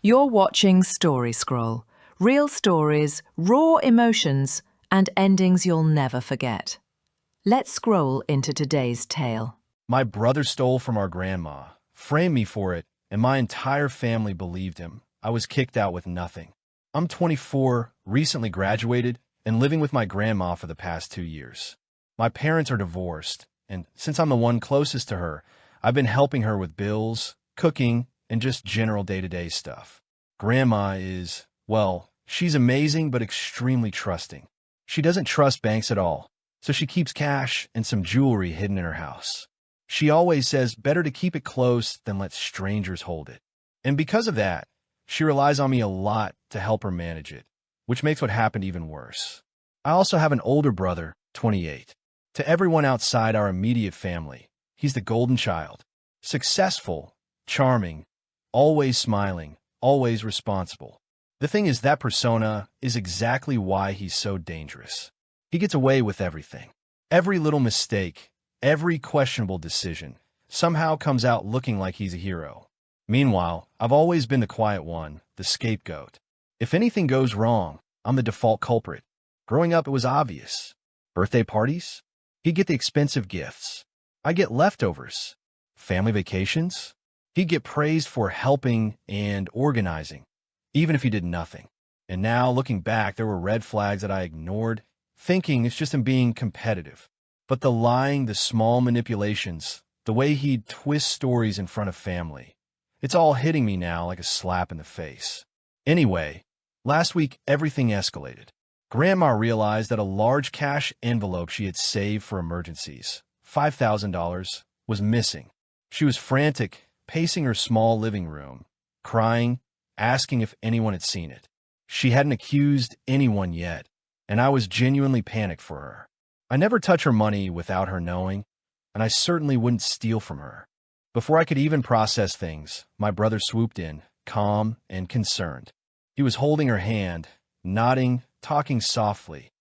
You're watching Story Scroll. Real stories, raw emotions, and endings you'll never forget. Let's scroll into today's tale. My brother stole from our grandma, framed me for it, and my entire family believed him. I was kicked out with nothing. I'm 24, recently graduated, and living with my grandma for the past 2 years. My parents are divorced, and since I'm the one closest to her, I've been helping her with bills, cooking, and just general day-to-day stuff. Grandma is, well, she's amazing but extremely trusting. She doesn't trust banks at all, so she keeps cash and some jewelry hidden in her house. She always says better to keep it close than let strangers hold it. And because of that, she relies on me a lot to help her manage it, which makes what happened even worse. I also have an older brother, 28. To everyone outside our immediate family, he's the golden child. Successful, charming, always smiling, always responsible. The thing is, that persona is exactly why he's so dangerous. He gets away with everything. Every little mistake, every questionable decision, somehow comes out looking like he's a hero. Meanwhile, I've always been the quiet one, the scapegoat. If anything goes wrong, I'm the default culprit. Growing up, it was obvious. Birthday parties? He'd get the expensive gifts. I get leftovers. Family vacations? He'd get praised for helping and organizing, even if he did nothing. And now, looking back, there were red flags that I ignored, thinking it's just him being competitive. But the lying, the small manipulations, the way he'd twist stories in front of family, it's all hitting me now like a slap in the face. Anyway, last week everything escalated. Grandma realized that a large cash envelope she had saved for emergencies, $5,000, was missing. She was frantic, pacing her small living room, crying, asking if anyone had seen it. She hadn't accused anyone yet, and I was genuinely panicked for her. I never touch her money without her knowing, and I certainly wouldn't steal from her. Before I could even process things, my brother swooped in, calm and concerned. He was holding her hand, nodding, talking softly.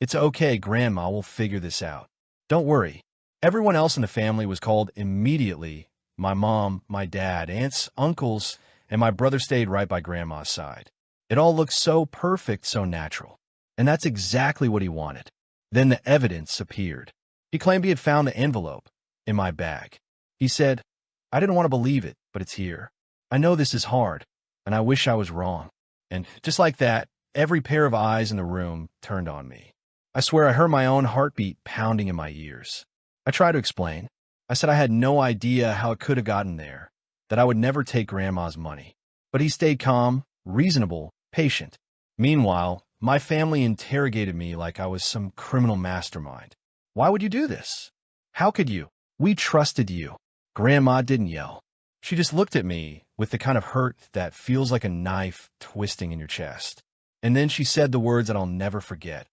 "It's okay, Grandma will figure this out. Don't worry." Everyone else in the family was called immediately. My mom, my dad, aunts, uncles, and my brother stayed right by Grandma's side. It all looked so perfect, so natural. And that's exactly what he wanted. Then the evidence appeared. He claimed he had found the envelope in my bag. He said, "I didn't want to believe it, but it's here. I know this is hard, and I wish I was wrong." And just like that, every pair of eyes in the room turned on me. I swear I heard my own heartbeat pounding in my ears. I tried to explain. I said I had no idea how it could have gotten there, that I would never take Grandma's money. But he stayed calm, reasonable, patient. Meanwhile, my family interrogated me like I was some criminal mastermind. "Why would you do this? How could you? We trusted you." Grandma didn't yell. She just looked at me with the kind of hurt that feels like a knife twisting in your chest. And then she said the words that I'll never forget.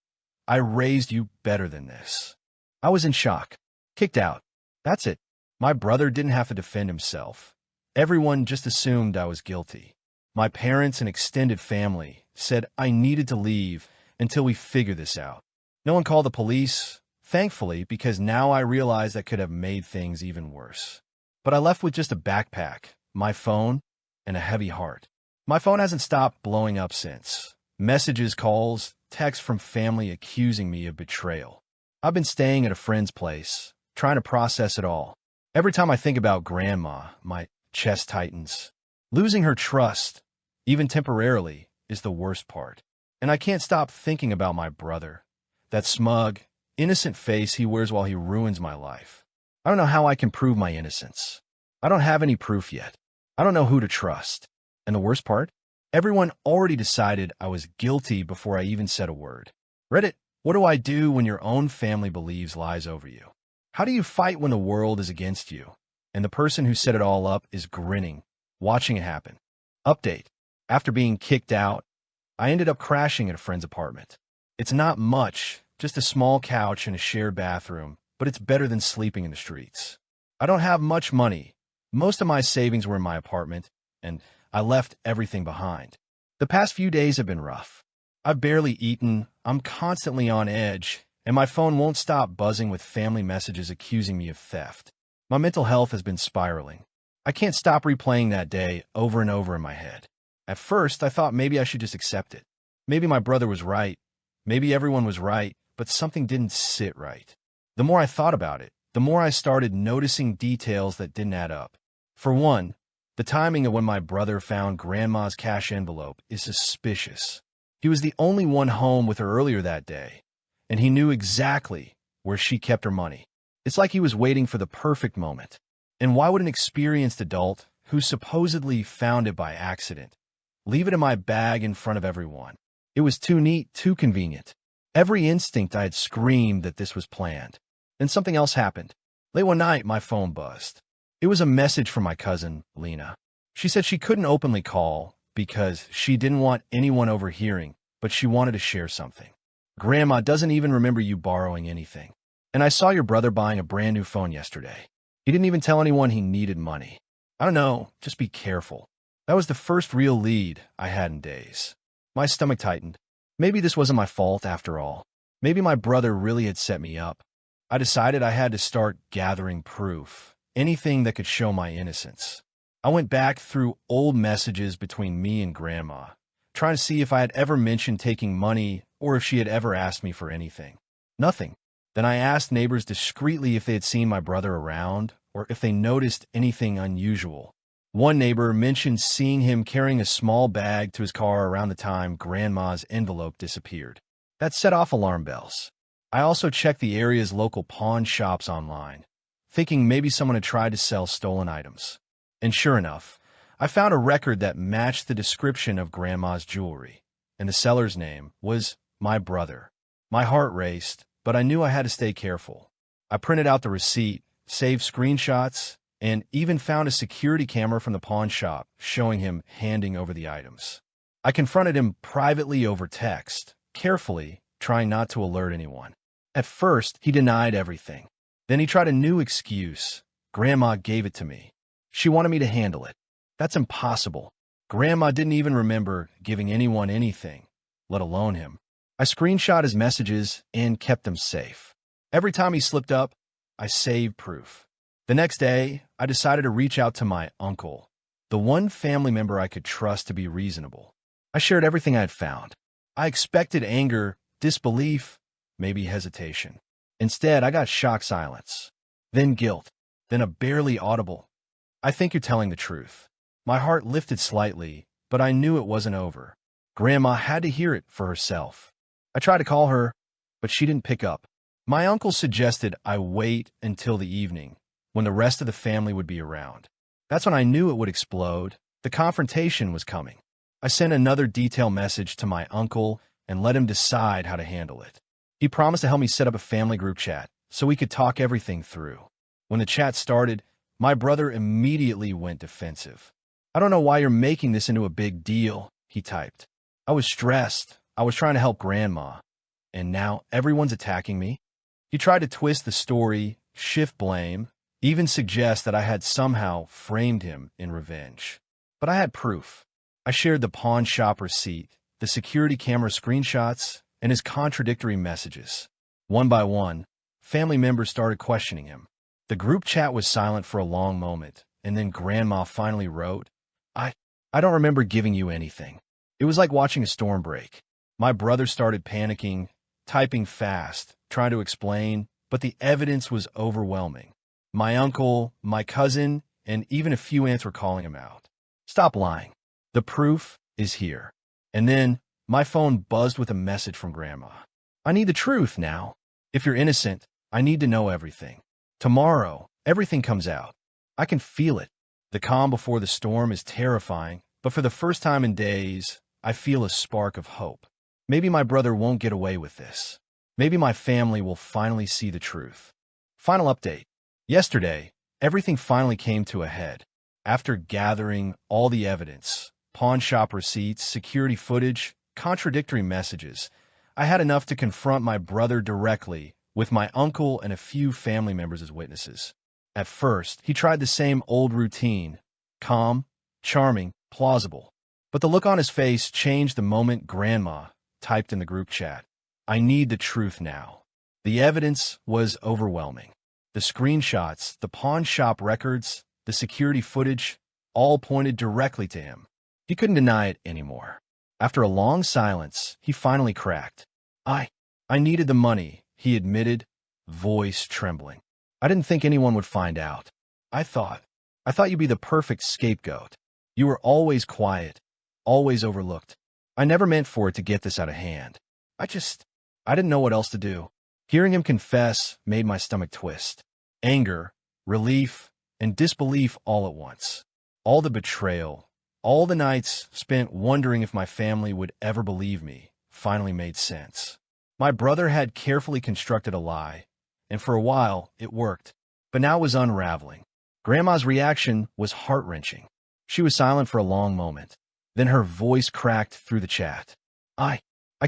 "I raised you better than this." I was in shock. Kicked out. That's it. My brother didn't have to defend himself. Everyone just assumed I was guilty. My parents and extended family said I needed to leave until we figure this out. No one called the police, thankfully, because now I realized that could have made things even worse. But I left with just a backpack, my phone, and a heavy heart. My phone hasn't stopped blowing up since. Messages, calls, texts from family accusing me of betrayal. I've been staying at a friend's place, trying to process it all. Every time I think about Grandma, my chest tightens. Losing her trust, even temporarily, is the worst part. And I can't stop thinking about my brother, that smug, innocent face he wears while he ruins my life. I don't know how I can prove my innocence. I don't have any proof yet. I don't know who to trust. And the worst part? Everyone already decided I was guilty before I even said a word. Reddit, what do I do when your own family believes lies over you? How do you fight when the world is against you, and the person who set it all up is grinning, watching it happen? Update. After being kicked out, I ended up crashing at a friend's apartment. It's not much, just a small couch and a shared bathroom, but it's better than sleeping in the streets. I don't have much money. Most of my savings were in my apartment, and I left everything behind. The past few days have been rough. I've barely eaten, I'm constantly on edge, and my phone won't stop buzzing with family messages accusing me of theft. My mental health has been spiraling. I can't stop replaying that day over and over in my head. At first, I thought maybe I should just accept it. Maybe my brother was right. Maybe everyone was right, but something didn't sit right. The more I thought about it, the more I started noticing details that didn't add up. For one, the timing of when my brother found Grandma's cash envelope is suspicious. He was the only one home with her earlier that day, and he knew exactly where she kept her money. It's like he was waiting for the perfect moment. And why would an experienced adult, who supposedly found it by accident, leave it in my bag in front of everyone? It was too neat, too convenient. Every instinct I had screamed that this was planned. Then something else happened. Late one night, my phone buzzed. It was a message from my cousin, Lena. She said she couldn't openly call because she didn't want anyone overhearing, but she wanted to share something. Grandma doesn't even remember you borrowing anything. And I saw your brother buying a brand new phone yesterday. He didn't even tell anyone he needed money. I don't know, just be careful. That was the first real lead I had in days. My stomach tightened. Maybe this wasn't my fault after all. Maybe my brother really had set me up. I decided I had to start gathering proof, anything that could show my innocence. I went back through old messages between me and Grandma, trying to see if I had ever mentioned taking money or if she had ever asked me for anything. Nothing. Then I asked neighbors discreetly if they had seen my brother around or if they noticed anything unusual. One neighbor mentioned seeing him carrying a small bag to his car around the time Grandma's envelope disappeared. That set off alarm bells. I also checked the area's local pawn shops online, thinking maybe someone had tried to sell stolen items. And sure enough, I found a record that matched the description of Grandma's jewelry, and the seller's name was my brother. My heart raced, but I knew I had to stay careful. I printed out the receipt, saved screenshots, and even found a security camera from the pawn shop showing him handing over the items. I confronted him privately over text, carefully, trying not to alert anyone. At first, he denied everything. Then he tried a new excuse. Grandma gave it to me. She wanted me to handle it. That's impossible. Grandma didn't even remember giving anyone anything, let alone him. I screenshot his messages and kept them safe. Every time he slipped up, I saved proof. The next day, I decided to reach out to my uncle, the one family member I could trust to be reasonable. I shared everything I had found. I expected anger, disbelief, maybe hesitation. Instead, I got shocked silence, then guilt, then a barely audible, "I think you're telling the truth." My heart lifted slightly, but I knew it wasn't over. Grandma had to hear it for herself. I tried to call her, but she didn't pick up. My uncle suggested I wait until the evening, when the rest of the family would be around. That's when I knew it would explode. The confrontation was coming. I sent another detailed message to my uncle and let him decide how to handle it. He promised to help me set up a family group chat so we could talk everything through. When the chat started, my brother immediately went defensive. "I don't know why you're making this into a big deal," he typed. I was stressed. I was trying to help Grandma. And now everyone's attacking me. He tried to twist the story, shift blame, even suggest that I had somehow framed him in revenge. But I had proof. I shared the pawn shop receipt, the security camera screenshots, and his contradictory messages. One by one, family members started questioning him. The group chat was silent for a long moment, and then Grandma finally wrote, I don't remember giving you anything." It was like watching a storm break. My brother started panicking, typing fast, trying to explain, but the evidence was overwhelming. My uncle, my cousin, and even a few aunts were calling him out. "Stop lying. The proof is here." And then my phone buzzed with a message from Grandma. "I need the truth now. If you're innocent, I need to know everything. Tomorrow, everything comes out. I can feel it. The calm before the storm is terrifying, but for the first time in days, I feel a spark of hope. Maybe my brother won't get away with this. Maybe my family will finally see the truth." Final update. Yesterday, everything finally came to a head. After gathering all the evidence, pawn shop receipts, security footage, contradictory messages, I had enough to confront my brother directly, with my uncle and a few family members as witnesses. At first, he tried the same old routine, calm, charming, plausible. But the look on his face changed the moment Grandma typed in the group chat, "I need the truth now." The evidence was overwhelming. The screenshots, the pawn shop records, the security footage, all pointed directly to him. He couldn't deny it anymore. After a long silence, he finally cracked. I, I needed the money, he admitted, voice trembling. I didn't think anyone would find out. I thought you'd be the perfect scapegoat. You were always quiet, always overlooked. I never meant for it to get this out of hand. I didn't know what else to do. Hearing him confess made my stomach twist. Anger, relief, and disbelief all at once. All the betrayal, all the nights spent wondering if my family would ever believe me, finally made sense. My brother had carefully constructed a lie, and for a while it worked, but now it was unraveling. Grandma's reaction was heart-wrenching. She was silent for a long moment. Then her voice cracked through the chat. I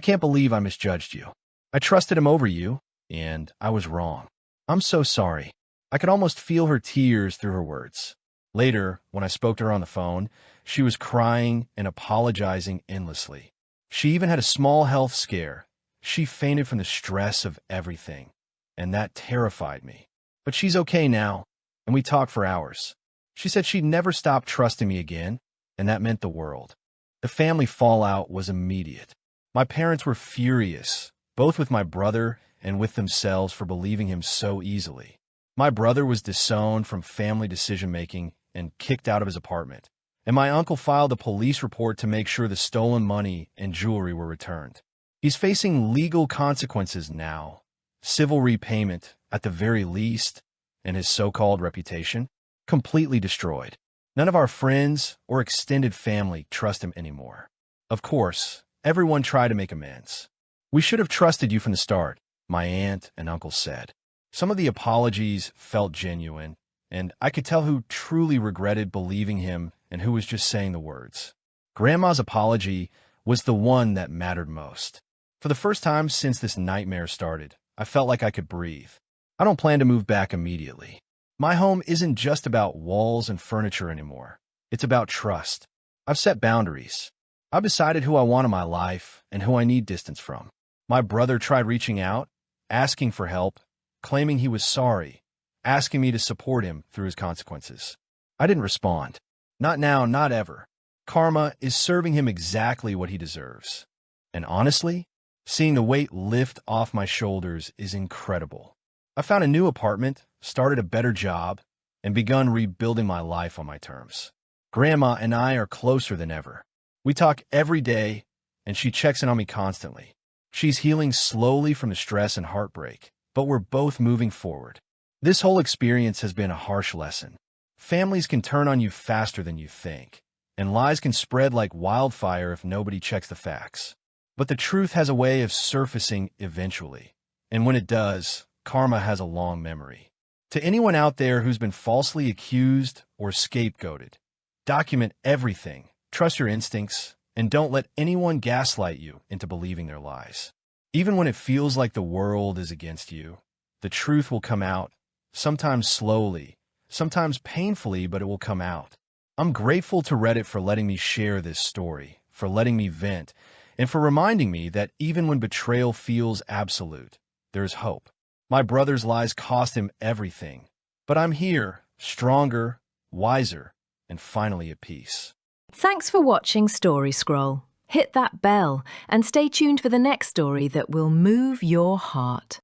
can't believe I misjudged you. I trusted him over you, and I was wrong. I'm so sorry. I could almost feel her tears through her words. Later, when I spoke to her on the phone, she was crying and apologizing endlessly. She even had a small health scare. She fainted from the stress of everything, and that terrified me. But she's okay now, and we talked for hours. She said she'd never stop trusting me again, and that meant the world. The family fallout was immediate. My parents were furious, both with my brother and with themselves for believing him so easily. My brother was disowned from family decision-making and kicked out of his apartment, and my uncle filed a police report to make sure the stolen money and jewelry were returned. He's facing legal consequences now, civil repayment at the very least, and his so-called reputation completely destroyed. None of our friends or extended family trust him anymore. Of course, everyone tried to make amends. We should have trusted you from the start, my aunt and uncle said. Some of the apologies felt genuine, and I could tell who truly regretted believing him and who was just saying the words. Grandma's apology was the one that mattered most. For the first time since this nightmare started, I felt like I could breathe. I don't plan to move back immediately. My home isn't just about walls and furniture anymore. It's about trust. I've set boundaries. I've decided who I want in my life and who I need distance from. My brother tried reaching out, asking for help, claiming he was sorry, asking me to support him through his consequences. I didn't respond. Not now, not ever. Karma is serving him exactly what he deserves. And honestly, seeing the weight lift off my shoulders is incredible. I found a new apartment, started a better job, and begun rebuilding my life on my terms. Grandma and I are closer than ever. We talk every day, and she checks in on me constantly. She's healing slowly from the stress and heartbreak, but we're both moving forward. This whole experience has been a harsh lesson. Families can turn on you faster than you think, and lies can spread like wildfire if nobody checks the facts. But the truth has a way of surfacing eventually, and when it does, karma has a long memory. To anyone out there who's been falsely accused or scapegoated, document everything, trust your instincts, and don't let anyone gaslight you into believing their lies. Even when it feels like the world is against you, the truth will come out, sometimes slowly, sometimes painfully, but it will come out. I'm grateful to Reddit for letting me share this story, for letting me vent, and for reminding me that even when betrayal feels absolute, there's hope. My brother's lies cost him everything, but I'm here, stronger, wiser, and finally at peace. Thanks for watching Story Scroll. Hit that bell and stay tuned for the next story that will move your heart.